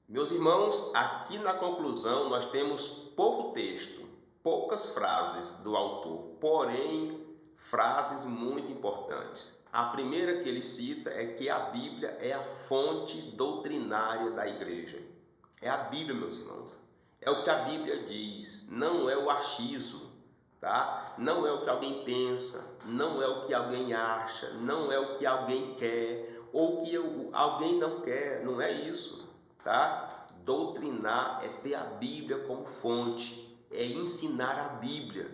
Speaker 1: Meus irmãos, aqui na conclusão nós temos pouco texto, poucas frases do autor, porém frases muito importantes. A primeira que ele cita é que a Bíblia é a fonte doutrinária da igreja. É a Bíblia, meus irmãos. É o que a Bíblia diz, não é o achismo, tá? Não é o que alguém pensa, não é o que alguém acha, não é o que alguém quer ou o que alguém não quer, não é isso, tá? Doutrinar é ter a Bíblia como fonte, é ensinar a Bíblia,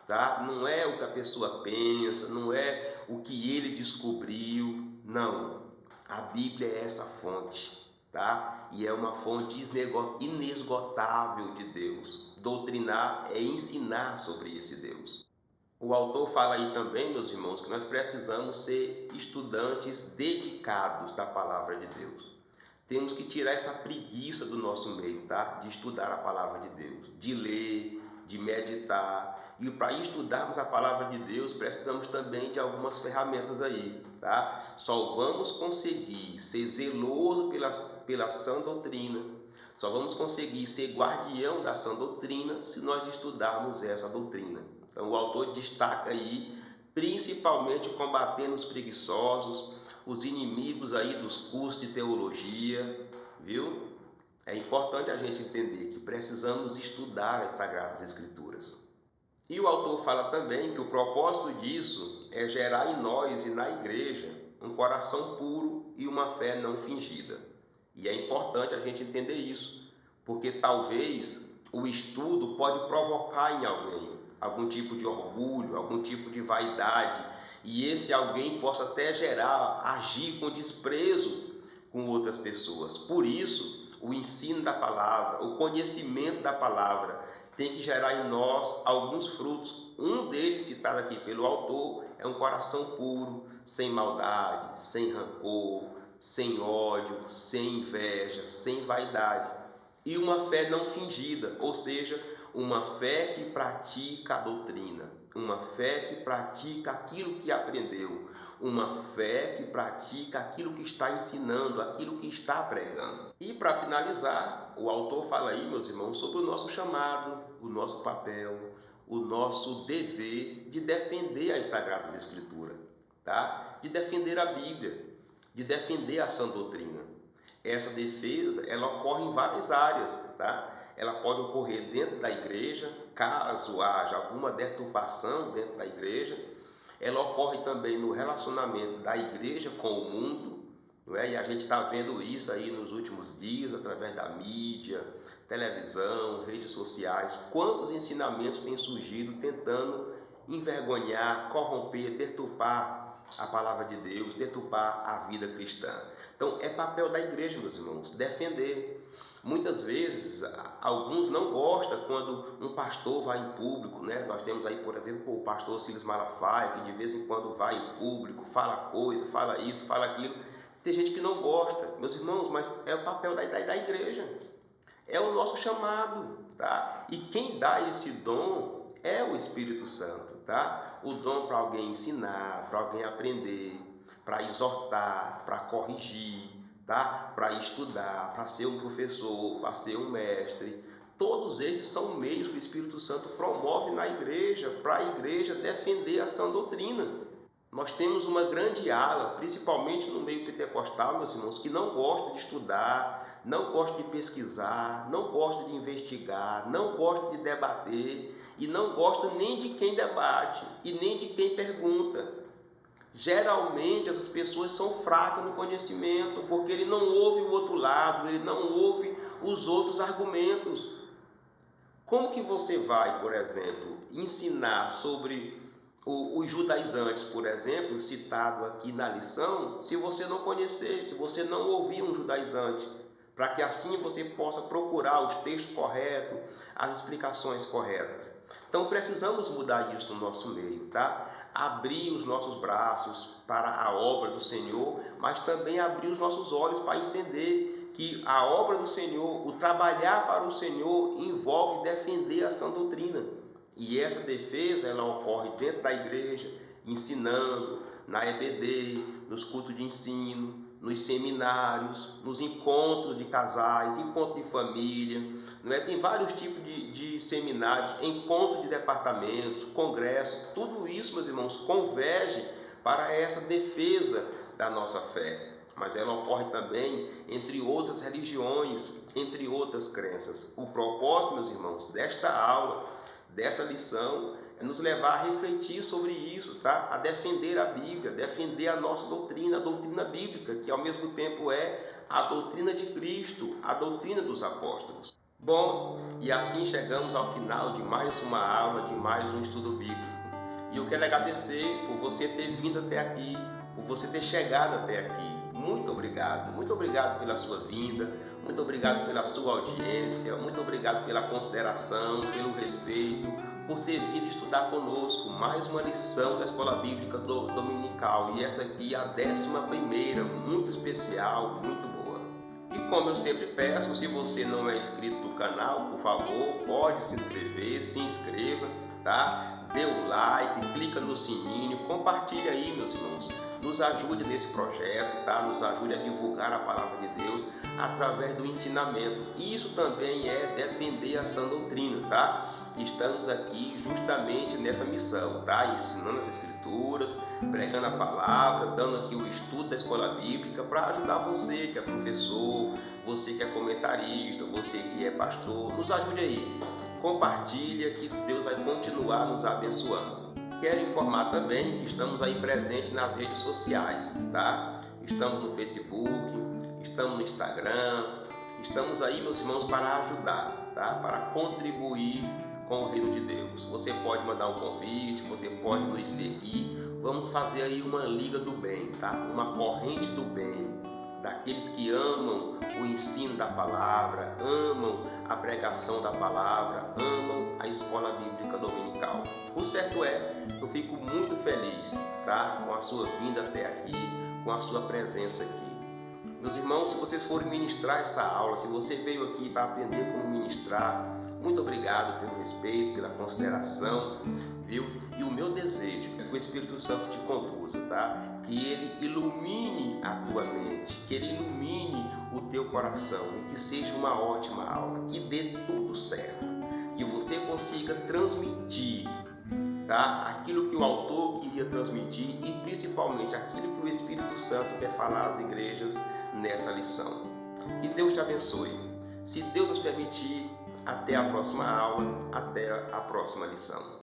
Speaker 1: tá? tá? Não é o que a pessoa pensa, não é o que ele descobriu, não. A Bíblia é essa fonte, tá? E é uma fonte inesgotável de Deus. Doutrinar é ensinar sobre esse Deus. O autor fala aí também, meus irmãos, que nós precisamos ser estudantes dedicados da palavra de Deus. Temos que tirar essa preguiça do nosso meio, tá? De estudar a palavra de Deus, de ler, de meditar. E para estudarmos a palavra de Deus, precisamos também de algumas ferramentas aí, tá? Só vamos conseguir ser zeloso pela sã doutrina, só vamos conseguir ser guardião da sã doutrina se nós estudarmos essa doutrina. Então o autor destaca aí, principalmente combatendo os preguiçosos, os inimigos aí dos cursos de teologia, viu? É importante a gente entender que precisamos estudar as Sagradas Escrituras. E o autor fala também que o propósito disso é gerar em nós e na igreja um coração puro e uma fé não fingida. E é importante a gente entender isso, porque talvez o estudo pode provocar em alguém algum tipo de orgulho, algum tipo de vaidade, e esse alguém possa até agir com desprezo com outras pessoas. Por isso, o ensino da palavra, o conhecimento da palavra tem que gerar em nós alguns frutos. Um deles, citado aqui pelo autor, é um coração puro, sem maldade, sem rancor, sem ódio, sem inveja, sem vaidade. E uma fé não fingida, ou seja, uma fé que pratica a doutrina, uma fé que pratica aquilo que aprendeu, uma fé que pratica aquilo que está ensinando, aquilo que está pregando. E para finalizar, o autor fala aí, meus irmãos, sobre o nosso chamado, o nosso papel, o nosso dever de defender as Sagradas Escrituras, tá? De defender a Bíblia, de defender a sã doutrina. Essa defesa, ela ocorre em várias áreas, tá? Ela pode ocorrer dentro da igreja, caso haja alguma deturpação dentro da igreja. Ela ocorre também no relacionamento da igreja com o mundo, não é? E a gente está vendo isso aí nos últimos dias, através da mídia, televisão, redes sociais. Quantos ensinamentos têm surgido tentando envergonhar, corromper, deturpar a palavra de Deus, deturpar a vida cristã. Então é papel da igreja, meus irmãos, defender. Muitas vezes, alguns não gostam quando um pastor vai em público, né? Nós temos aí, por exemplo, o pastor Silas Malafaia, que de vez em quando vai em público, fala coisa, fala isso, fala aquilo. Tem gente que não gosta, meus irmãos, mas é o papel da igreja. É o nosso chamado, tá? E quem dá esse dom é o Espírito Santo, tá? O dom para alguém ensinar, para alguém aprender, para exortar, para corrigir, tá? Para estudar, para ser um professor, para ser um mestre. Todos esses são meios que o Espírito Santo promove na igreja, para a igreja defender a sã doutrina. Nós temos uma grande ala, principalmente no meio pentecostal, meus irmãos, que não gosta de estudar, não gosta de pesquisar, não gosta de investigar, não gosta de debater e não gosta nem de quem debate e nem de quem pergunta. Geralmente essas pessoas são fracas no conhecimento, porque ele não ouve o outro lado, ele não ouve os outros argumentos. Como que você vai, por exemplo, ensinar sobre os judaizantes, por exemplo, citado aqui na lição, se você não conhecer, se você não ouvir um judaizante, para que assim você possa procurar os textos corretos, as explicações corretas. Então precisamos mudar isso no nosso meio, tá? Abrir os nossos braços para a obra do Senhor, mas também abrir os nossos olhos para entender que a obra do Senhor, o trabalhar para o Senhor, envolve defender a sã doutrina. E essa defesa, ela ocorre dentro da igreja, ensinando, na EBD, nos cultos de ensino, nos seminários, nos encontros de casais, encontros de família, não é? Tem vários tipos de seminários, encontros de departamentos, congressos, tudo isso, meus irmãos, converge para essa defesa da nossa fé. Mas ela ocorre também entre outras religiões, entre outras crenças. O propósito, meus irmãos, desta aula, dessa lição, é nos levar a refletir sobre isso, tá? A defender a Bíblia, defender a nossa doutrina, a doutrina bíblica, que ao mesmo tempo é a doutrina de Cristo, a doutrina dos apóstolos. Bom, e assim chegamos ao final de mais uma aula, de mais um estudo bíblico. E eu quero agradecer por você ter vindo até aqui, por você ter chegado até aqui. Muito obrigado pela sua vinda, muito obrigado pela sua audiência, muito obrigado pela consideração, pelo respeito, por ter vindo estudar conosco mais uma lição da Escola Bíblica Dominical. E essa aqui é a 11ª, muito especial, muito boa. E como eu sempre peço, se você não é inscrito no canal, por favor, pode se inscrever, se inscreva, tá? Dê o like, clica no sininho, compartilha aí, meus irmãos. Nos ajude nesse projeto, tá? Nos ajude a divulgar a palavra de Deus através do ensinamento. Isso também é defender a sã doutrina, tá? Estamos aqui justamente nessa missão, tá? Ensinando as Escrituras, pregando a palavra, dando aqui o estudo da escola bíblica para ajudar você que é professor, você que é comentarista, você que é pastor. Nos ajude aí. Compartilha que Deus vai continuar nos abençoando. Quero informar também que estamos aí presentes nas redes sociais, tá? Estamos no Facebook, estamos no Instagram, estamos aí, meus irmãos, para ajudar, tá? Para contribuir com o reino de Deus. Você pode mandar um convite, você pode nos seguir. Vamos fazer aí uma liga do bem, tá? Uma corrente do bem, daqueles que amam o ensino da palavra, amam a pregação da palavra, amam a escola bíblica dominical. O certo é, eu fico muito feliz, tá? Com a sua vinda até aqui, com a sua presença aqui. Meus irmãos, se vocês forem ministrar essa aula, se você veio aqui para aprender como ministrar, muito obrigado pelo respeito, pela consideração, viu? E o meu desejo é que o Espírito Santo te conduza, tá? Que ele ilumine a tua mente, que ele ilumine o teu coração e que seja uma ótima aula, que dê tudo certo, que você consiga transmitir, tá? Aquilo que o autor queria transmitir e principalmente aquilo que o Espírito Santo quer falar às igrejas nessa lição. Que Deus te abençoe. Se Deus nos permitir, até a próxima aula, até a próxima lição.